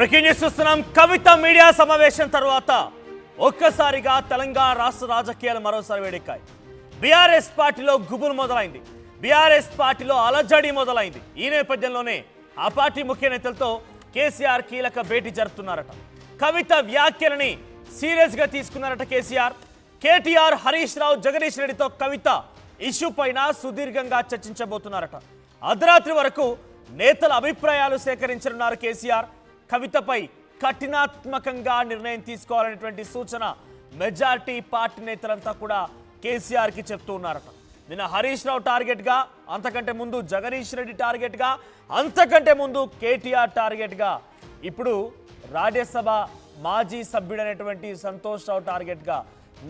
Breaking news చూస్తున్నాం. కవిత media సమావేశం తర్వాత ఒక్కసారిగా తెలంగాణ రాష్ట్ర రాజకీయాలు మరోసారి వేడెక్కాయి. బీఆర్ఎస్ పార్టీలో గుబులు మొదలైంది. బీఆర్ఎస్ పార్టీలో అలజడి మొదలైంది. ఈ నేపథ్యంలోనే ఆ పార్టీ ముఖ్య నేతలతో కేసీఆర్ కీలక భేటీ జరుపుతున్నారట. కవిత వ్యాఖ్యలని సీరియస్ గా తీసుకున్నారట కేసీఆర్. కేటీఆర్, హరీష్ రావు, జగదీష్ రెడ్డితో కవిత ఇష్యూ పైన సుదీర్ఘంగా చర్చించబోతున్నారట. అర్ధరాత్రి వరకు నేతల అభిప్రాయాలు సేకరించనున్నారు కేసీఆర్. కవితపై కఠినాత్మకంగా నిర్ణయం తీసుకోవాలనేటువంటి సూచన మెజారిటీ పార్టీ నేతలంతా కూడా కేసీఆర్ కి చెప్తూ ఉన్నారట. నిన్న హరీష్ రావు టార్గెట్ గా, అంతకంటే ముందు జగదీష్ రెడ్డి టార్గెట్ గా, అంతకంటే ముందు కేటీఆర్ టార్గెట్ గా, ఇప్పుడు రాజ్యసభ మాజీ సభ్యుడైనటువంటి సంతోష్ రావు టార్గెట్ గా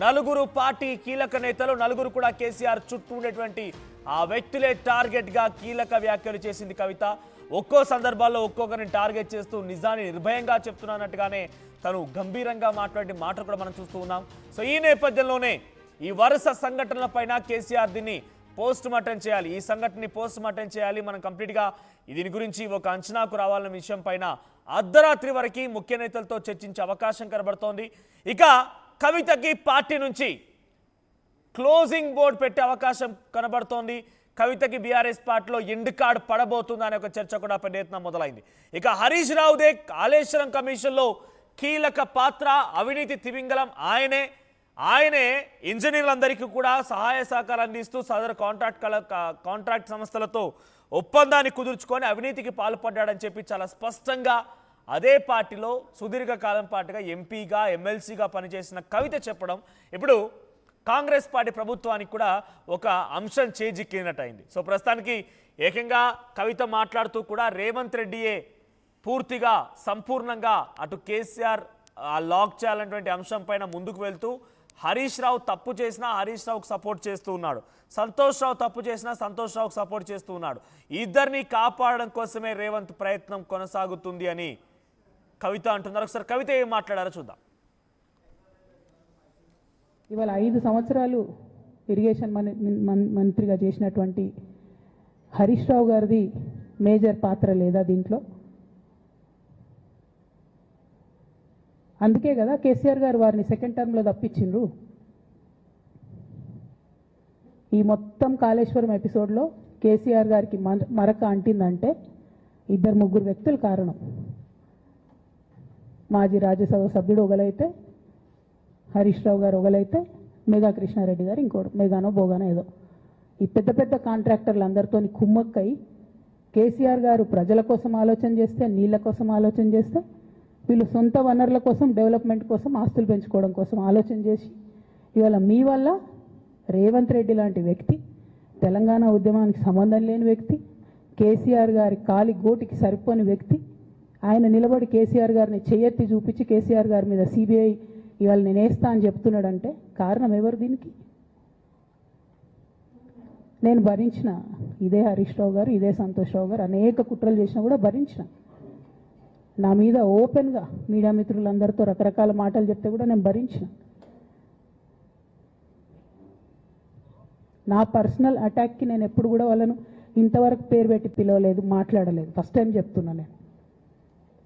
నలుగురు పార్టీ కీలక నేతలు, నలుగురు కూడా కేసీఆర్ చుట్టూ ఉండేటువంటి ఆ వ్యక్తులే టార్గెట్ గా కీలక వ్యాఖ్యలు చేసింది కవిత. ఒక్కో సందర్భాల్లో ఒక్కొక్కరిని టార్గెట్ చేస్తూ నిజాన్ని నిర్భయంగా చెప్తున్నట్టుగానే తను గంభీరంగా మాట్లాడే మాటలు కూడా మనం చూస్తూ ఉన్నాం. సో ఈ నేపథ్యంలోనే ఈ వరుస సంఘటనల పైన కేసీఆర్ దీన్ని పోస్ట్ మార్టం చేయాలి, ఈ సంఘటనని పోస్ట్ మార్టం చేయాలి, మనం కంప్లీట్గా దీని గురించి ఒక అంచనాకు రావాలన్న విషయం పైన అర్ధరాత్రి వరకు ముఖ్య నేతలతో చర్చించే అవకాశం కనబడుతోంది. ఇక కవితకి పార్టీ నుంచి క్లోజింగ్ బోర్డు పెట్టే అవకాశం కనబడుతోంది. కవితకి బీఆర్ఎస్ పార్టీలో ఎండ్ కార్డ్ పడబోతుందా అనే ఒక చర్చ కూడా పెద్ద ఎత్తున మొదలైంది. ఇక హరీష్ రావుదే కాళేశ్వరం కమిషన్లో కీలక పాత్ర, అవినీతి తిమింగలం ఆయనే ఇంజనీర్లందరికీ కూడా సహాయ సహకారం అందిస్తూ సదరు కాంట్రాక్ట్ సంస్థలతో ఒప్పందాన్ని కుదుర్చుకొని అవినీతికి పాల్పడ్డాడని చెప్పి చాలా స్పష్టంగా అదే పార్టీలో సుదీర్ఘకాలం పాటుగా ఎంపీగా, ఎమ్మెల్సీగా పనిచేసిన కవిత చెప్పడం ఇప్పుడు కాంగ్రెస్ పార్టీ ప్రభుత్వానికి కూడా ఒక అంశం చేజిక్కినట్టయింది. సో ప్రస్తుతానికి ఏకంగా కవిత మాట్లాడుతూ కూడా రేవంత్ రెడ్డియే పూర్తిగా సంపూర్ణంగా అటు కేసీఆర్ లాక్ చేయాలన్నటువంటి అంశం పైన ముందుకు వెళ్తూ హరీష్ రావు తప్పు చేసినా హరీష్ రావుకు సపోర్ట్ చేస్తూ ఉన్నాడు, సంతోష్ రావు తప్పు చేసినా సంతోష్ రావుకు సపోర్ట్ చేస్తూ ఉన్నాడు. ఇద్దరిని కాపాడడం కోసమే రేవంత్ ప్రయత్నం కొనసాగుతుంది అని కవిత అంటున్నారు. ఒకసారి కవిత ఏం మాట్లాడారో చూద్దాం. ఇవాళ 5 సంవత్సరాలు ఇరిగేషన్ మంత్రిగా చేసినటువంటి హరీష్ రావు గారిది మేజర్ పాత్ర లేదా దీంట్లో? అందుకే కదా కేసీఆర్ గారు వారిని సెకండ్ టర్మ్లో తప్పించిండ్రు. ఈ మొత్తం కాళేశ్వరం ఎపిసోడ్లో కేసీఆర్ గారికి మరక అంటిందంటే 2-3 వ్యక్తులు కారణం. మాజీ రాజ్యసభ సభ్యుడు ఒకలైతే, హరీష్ రావు గారు ఒకలైతే, మేఘా కృష్ణారెడ్డి గారు ఇంకోటి, మేఘానో బోగానో ఏదో. ఈ పెద్ద పెద్ద కాంట్రాక్టర్లు అందరితో కుమ్మక్కై కేసీఆర్ గారు ప్రజల కోసం ఆలోచన చేస్తే, నీళ్ళ కోసం ఆలోచన చేస్తే, వీళ్ళు సొంత వనరుల కోసం, డెవలప్మెంట్ కోసం, ఆస్తులు పెంచుకోవడం కోసం ఆలోచన చేసి ఇవాళ మీ వల్ల రేవంత్ రెడ్డి లాంటి వ్యక్తి, తెలంగాణ ఉద్యమానికి సంబంధం లేని వ్యక్తి, కేసీఆర్ గారి కాలి గోటికి సరిపోని వ్యక్తి, ఆయన నిలబడి కేసీఆర్ గారిని చేయెత్తి చూపించి కేసీఆర్ గారి మీద సిబిఐ ఇవాళ నేను వేస్తా అని చెప్తున్నాడంటే కారణం ఎవరు దీనికి? నేను భరించిన, ఇదే హరీష్ రావు గారు, ఇదే సంతోష్ రావు గారు అనేక కుట్రలు చేసినా కూడా భరించిన. నా మీద ఓపెన్గా మీడియా మిత్రులందరితో రకరకాల మాటలు చెప్తే కూడా నేను భరించిన. నా పర్సనల్ అటాక్కి నేను ఎప్పుడు కూడా వాళ్ళను ఇంతవరకు పేరు పెట్టి పిలవలేదు, మాట్లాడలేదు. ఫస్ట్ టైం చెప్తున్నా. నేను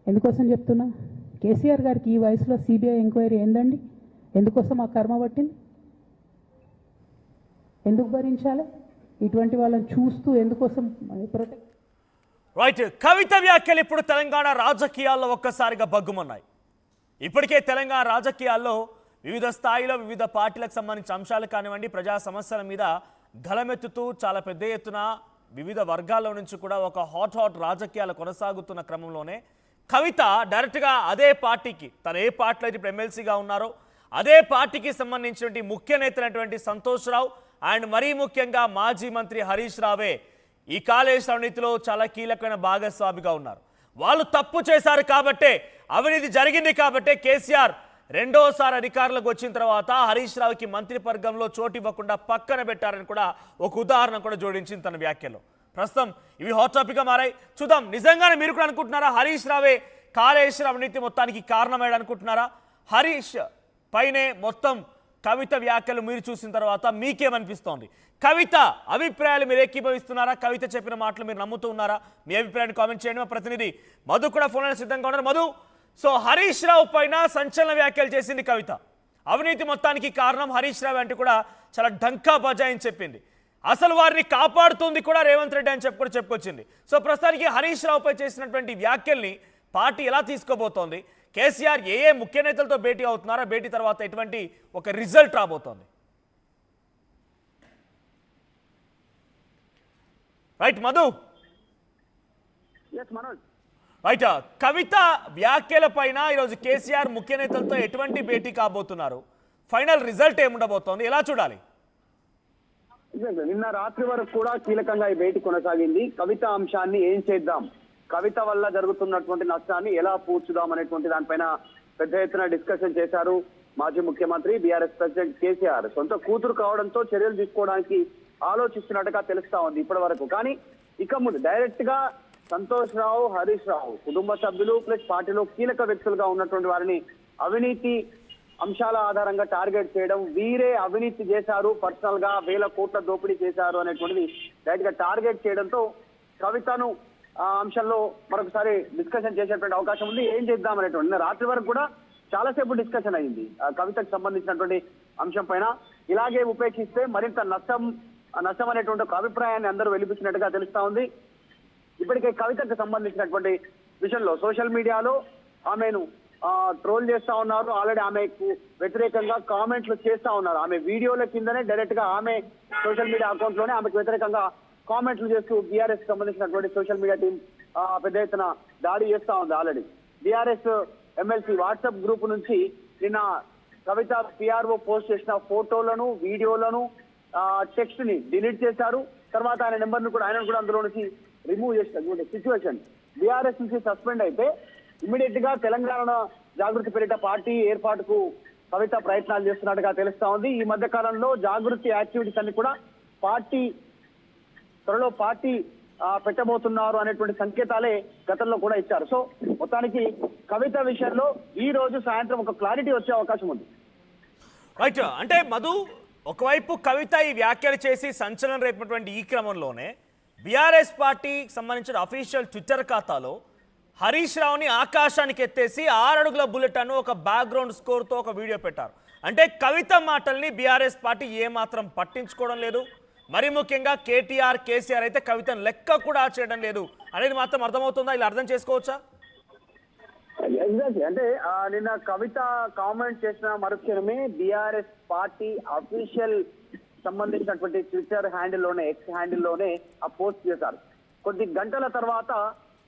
ఎందుకోసం చెప్తున్నా? కేసీఆర్ గారికి ఈ వయసులో సిబిఐ ఎంక్వైరీ ఏందండి? ఎందుకోసం ఆ కర్మ పట్టింది? ఎందుకు భరించాలి? ఇటువంటి వాళ్ళని చూస్తూ ఎందుకోసం ప్రొటెక్ట్? రైట్. కవిత వ్యాఖ్యలు ఇప్పుడు తెలంగాణ రాజకీయాల్లో ఒక్కసారిగా బగ్గుమన్నాయి. ఇప్పటికే తెలంగాణ రాజకీయాల్లో వివిధ స్థాయిలో వివిధ పార్టీలకు సంబంధించిన అంశాలు కానివ్వండి, ప్రజా సమస్యల మీద గలమెత్తుతూ చాలా పెద్ద ఎత్తున వివిధ వర్గాల నుంచి కూడా ఒక హాట్ రాజకీయాలు కొనసాగుతున్న క్రమంలోనే కవిత డైరెక్ట్గా అదే పార్టీకి, తను ఏ పార్టీలో ఇప్పుడు ఎమ్మెల్సీగా ఉన్నారో అదే పార్టీకి సంబంధించినటువంటి ముఖ్య నేతలైనటువంటి సంతోష్ రావు అండ్ మరీ ముఖ్యంగా మాజీ మంత్రి హరీష్ రావే ఈ కాళేశ్వరం అవినీతిలో చాలా కీలకమైన భాగస్వామిగా ఉన్నారు. వాళ్ళు తప్పు చేశారు కాబట్టే, అవినీతి జరిగింది కాబట్టే కేసీఆర్ రెండోసారి అధికారులకు వచ్చిన తర్వాత హరీష్ రావుకి మంత్రివర్గంలో చోటు ఇవ్వకుండా పక్కన పెట్టారని కూడా ఒక ఉదాహరణ కూడా జోడించింది తన వ్యాఖ్యలో. ప్రస్తుతం ఇవి హాట్ టాపిక్గా మారాయి. చూద్దాం, నిజంగానే మీరు కూడా అనుకుంటున్నారా హరీష్ రావే కాళేశ్వరం అవినీతి మొత్తానికి కారణమయ్యాడు అనుకుంటున్నారా? హరీష్ పైనే మొత్తం కవిత వ్యాఖ్యలు మీరు చూసిన తర్వాత మీకేమనిపిస్తోంది? కవిత అభిప్రాయాలు మీరు ఏకీభవిస్తున్నారా? కవిత చెప్పిన మాటలు మీరు నమ్ముతూ ఉన్నారా? మీ అభిప్రాయాన్ని కామెంట్ చేయండి. మా ప్రతినిధి మధు కూడా ఫోన్ సిద్ధంగా ఉన్నారు. మధు, సో హరీష్ రావు పైన సంచలన వ్యాఖ్యలు చేసింది కవిత. అవినీతి మొత్తానికి కారణం హరీష్ రావు అంటే కూడా చాలా ఢంకా బజాయిని చెప్పింది. అసలు వారిని కాపాడుతుంది కూడా రేవంత్ రెడ్డి అని చెప్పుకొచ్చింది. సో ప్రస్తుతానికి హరీష్ రావుపై చేసినటువంటి వ్యాఖ్యల్ని పార్టీ ఎలా తీసుకోబోతోంది, కేసీఆర్ ఏ ముఖ్య నేతలతో భేటీ అవుతున్నారో, భేటీ తర్వాత ఎటువంటి ఒక రిజల్ట్ రాబోతోంది? Right Madhu, right. కవిత వ్యాఖ్యల పైన ఈరోజు కేసీఆర్ ముఖ్య నేతలతో ఎటువంటి భేటీ కాబోతున్నారు, ఫైనల్ రిజల్ట్ ఏముండబోతోంది, ఎలా చూడాలి? నిన్న రాత్రి వరకు కూడా కీలకంగా ఈ భేటీ కొనసాగింది. కవిత అంశాన్ని ఏం చేద్దాం, కవిత వల్ల జరుగుతున్నటువంటి నష్టాన్ని ఎలా పూడ్చుదాం అనేటువంటి దానిపైన పెద్ద ఎత్తున డిస్కషన్ చేశారు మాజీ ముఖ్యమంత్రి బీఆర్ఎస్ ప్రెసిడెంట్ కేసీఆర్. సొంత కూతురు కావడంతో చర్యలు తీసుకోవడానికి ఆలోచిస్తున్నట్టుగా తెలుస్తా ఉంది ఇప్పటి వరకు. కానీ ఇక ముందు డైరెక్ట్ గా సంతోష్ రావు, హరీష్ రావు కుటుంబ సభ్యులు ప్లస్ పార్టీలో కీలక వ్యక్తులుగా ఉన్నటువంటి వారిని అవినీతి అంశాల ఆధారంగా టార్గెట్ చేయడం, వీరే అవినీతి చేశారు, పర్సనల్ గా 1000 కోట్ల దోపిడీ చేశారు అనేటువంటిది డైరెక్ట్ గా టార్గెట్ చేయడంతో కవితను ఆ అంశంలో మరొకసారి డిస్కషన్ చేసేటువంటి అవకాశం ఉంది. ఏం చేద్దాం అనేటువంటి రాత్రి వరకు కూడా చాలాసేపు డిస్కషన్ అయింది కవితకు సంబంధించినటువంటి అంశం పైన. ఇలాగే ఉపేక్షిస్తే మరింత నష్టం అనేటువంటి ఒక అభిప్రాయాన్ని అందరూ వెలిపించినట్టుగా తెలుస్తా ఉంది. ఇప్పటికే కవితకు సంబంధించినటువంటి విషయంలో సోషల్ మీడియాలో ఆమెను ట్రోల్ చేస్తా ఉన్నారు. ఆల్రెడీ ఆమెకు వ్యతిరేకంగా కామెంట్లు చేస్తా ఉన్నారు. ఆమె వీడియోల కిందనే డైరెక్ట్ గా ఆమె సోషల్ మీడియా అకౌంట్ లోనే ఆమెకు వ్యతిరేకంగా కామెంట్లు చేస్తూ బీఆర్ఎస్ సంబంధించినటువంటి సోషల్ మీడియా టీం పెద్ద ఎత్తున దాడి చేస్తా ఉంది. Already BRS MLC WhatsApp group నుంచి నిన్న కవిత పిఆర్ఓ పోస్ట్ చేసిన ఫోటోలను, వీడియోలను, టెక్స్ట్ ని డిలీట్ చేశారు. తర్వాత ఆయన నెంబర్ ను కూడా అందులో నుంచి రిమూవ్ చేసిన సిచ్యువేషన్. బీఆర్ఎస్ నుంచి సస్పెండ్ అయితే ఇమీడియట్ గా తెలంగాణ జాగృతి పేరిట పార్టీ ఏర్పాటుకు కవిత ప్రయత్నాలు చేస్తున్నట్టుగా తెలుస్తా ఉంది. ఈ మధ్య కాలంలో జాగృతి యాక్టివిటీస్ అన్ని కూడా త్వరలో పార్టీ పెట్టబోతున్నారు అనేటువంటి సంకేతాలే గతంలో కూడా ఇచ్చారు. సో మొత్తానికి కవిత విషయంలో ఈ రోజు సాయంత్రం ఒక క్లారిటీ వచ్చే అవకాశం ఉంది. రైట్. అంటే మధు, ఒకవైపు కవిత ఈ వ్యాఖ్యలు చేసి సంచలనం రేపినటువంటి ఈ క్రమంలోనే బీఆర్ఎస్ పార్టీకి సంబంధించిన అఫీషియల్ ట్విట్టర్ ఖాతాలో హరీష్ రావుని ఆకాశానికి ఎత్తేసి 6 అడుగుల బుల్లెట్ అను ఒక బ్యాక్గ్రౌండ్ స్కోర్తో ఒక వీడియో పెట్టారు. అంటే కవిత మాటల్ని బీఆర్ఎస్ పార్టీ ఏమాత్రం పట్టించుకోవడం లేదు. మరి ముఖ్యంగా కేటీఆర్, కేసీఆర్ అయితే కవితను లెక్క కూడా చేయడం లేదు అనేది మాత్రం అర్థమవుతుందా? ఇలా అర్థం చేసుకోవచ్చా? ఎగ్జాక్ట్లీ. అంటే నిన్న కవిత కామెంట్ చేసిన మరుక్షణమే బీఆర్ఎస్ పార్టీ అఫీషియల్ సంబంధించినటువంటి ట్విట్టర్ హ్యాండిల్లోనే, ఎక్స్ హ్యాండిల్లోనే ఆ పోస్ట్ చేశారు. కొద్ది గంటల తర్వాత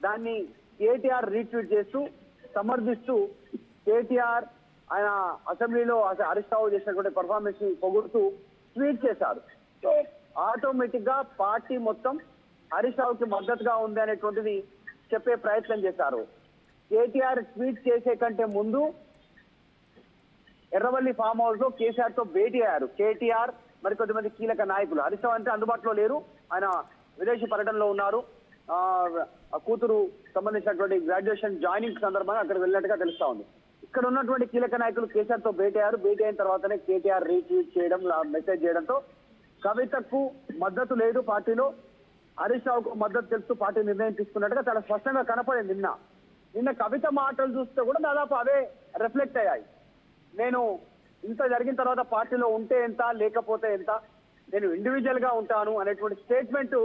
దాన్ని కేటీఆర్ రీట్వీట్ చేస్తూ సమర్థిస్తూ కేటీఆర్ ఆయన అసెంబ్లీలో హరీష్ రావు చేసినటువంటి పర్ఫార్మెన్స్ ని పొగుడుతూ ట్వీట్ చేశారు. సో ఆటోమేటిక్ గా పార్టీ మొత్తం హరీష్ రావుకి మద్దతుగా ఉంది అనేటువంటిది చెప్పే ప్రయత్నం చేశారు. కేటీఆర్ ట్వీట్ చేసే కంటే ముందు ఎర్రవల్లి ఫామ్ హౌస్ లో కేసీఆర్ తో భేటీ అయ్యారు కేటీఆర్, మరి కొద్దిమంది కీలక నాయకులు. హరీష్ రావు అంటే అందుబాటులో లేరు, ఆయన విదేశీ పర్యటనలో ఉన్నారు. కూతురు సంబంధించినటువంటి గ్రాడ్యుయేషన్ జాయినింగ్ సందర్భంగా అక్కడ వెళ్ళినట్టుగా తెలుస్తా ఉంది. ఇక్కడ ఉన్నటువంటి కీలక నాయకులు కేసీఆర్ తో భేటీ అయ్యారు. భేటీ అయిన తర్వాతనే కేటీఆర్ రీట్వీట్ చేయడం, మెసేజ్ చేయడంతో కవితకు మద్దతు లేదు పార్టీలో, హరీష్ రావుకు మద్దతు తెలుస్తూ పార్టీ నిర్ణయం తీసుకున్నట్టుగా చాలా స్పష్టంగా కనపడింది. నిన్న కవిత మాటలు చూస్తే కూడా దాదాపు అవే రిఫ్లెక్ట్ అయ్యాయి. నేను ఇంత జరిగిన తర్వాత పార్టీలో ఉంటే ఎంత, లేకపోతే ఎంత, నేను ఇండివిజువల్ గా ఉంటాను అనేటువంటి స్టేట్మెంట్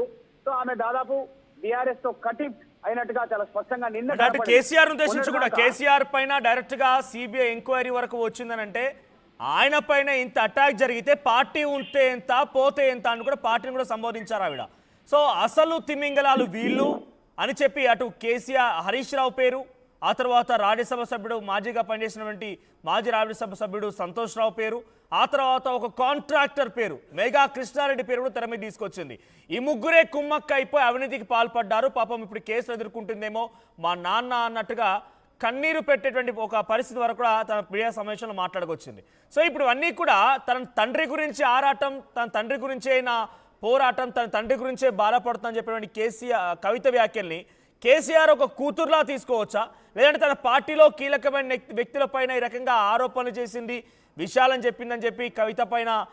తో ఆమె దాదాపు బీఆర్ఎస్ తో కటి అయినట్టుగా చాలా స్పష్టంగా నిన్న కేసీఆర్ ఉద్దేశించి కూడా కేసీఆర్ పైన డైరెక్ట్ గా సిబిఐ ఎంక్వైరీ వరకు వచ్చిందని అంటే ఆయన పైన ఇంత అటాక్ జరిగితే పార్టీ ఉంటే ఎంత, పోతే ఎంత అని కూడా పార్టీని కూడా సంబోధించారు ఆవిడ. సో అసలు తిమింగలాలు వీళ్ళు అని చెప్పి అటు కేసీఆర్, హరీష్ రావు పేరు, ఆ తర్వాత రాజ్యసభ సభ్యుడు మాజీగా పనిచేసినటువంటి మాజీ రాజ్యసభ సభ్యుడు సంతోష్ రావు పేరు, ఆ తర్వాత ఒక కాంట్రాక్టర్ పేరు మేఘా కృష్ణారెడ్డి పేరు కూడా తెర మీద తీసుకొచ్చింది. ఈ ముగ్గురే కుమ్మక్క అయిపోయి అవినీతికి పాల్పడ్డారు. పాపం ఇప్పుడు కేసులు ఎదుర్కొంటుందేమో మా నాన్న అన్నట్టుగా కన్నీరు పెట్టేటువంటి ఒక పరిస్థితి వరకు కూడా తన మీడియా సమావేశంలో మాట్లాడుకొచ్చింది. సో ఇప్పుడు అన్నీ కూడా తన తండ్రి గురించి ఆరాటం, తన తండ్రి గురించే నా పోరాటం, తన తండ్రి గురించే బాధపడుతుందని చెప్పినటువంటి కవిత వ్యాఖ్యల్ని కేసీఆర్ ఒక కూతురులా తీసుకోవచ్చా, లేదంటే తన పార్టీలో కీలకమైన వ్యక్తులపైన ఈ రకంగా ఆరోపణలు చేసింది, విషయాలని చెప్పిందని చెప్పి కవిత పైన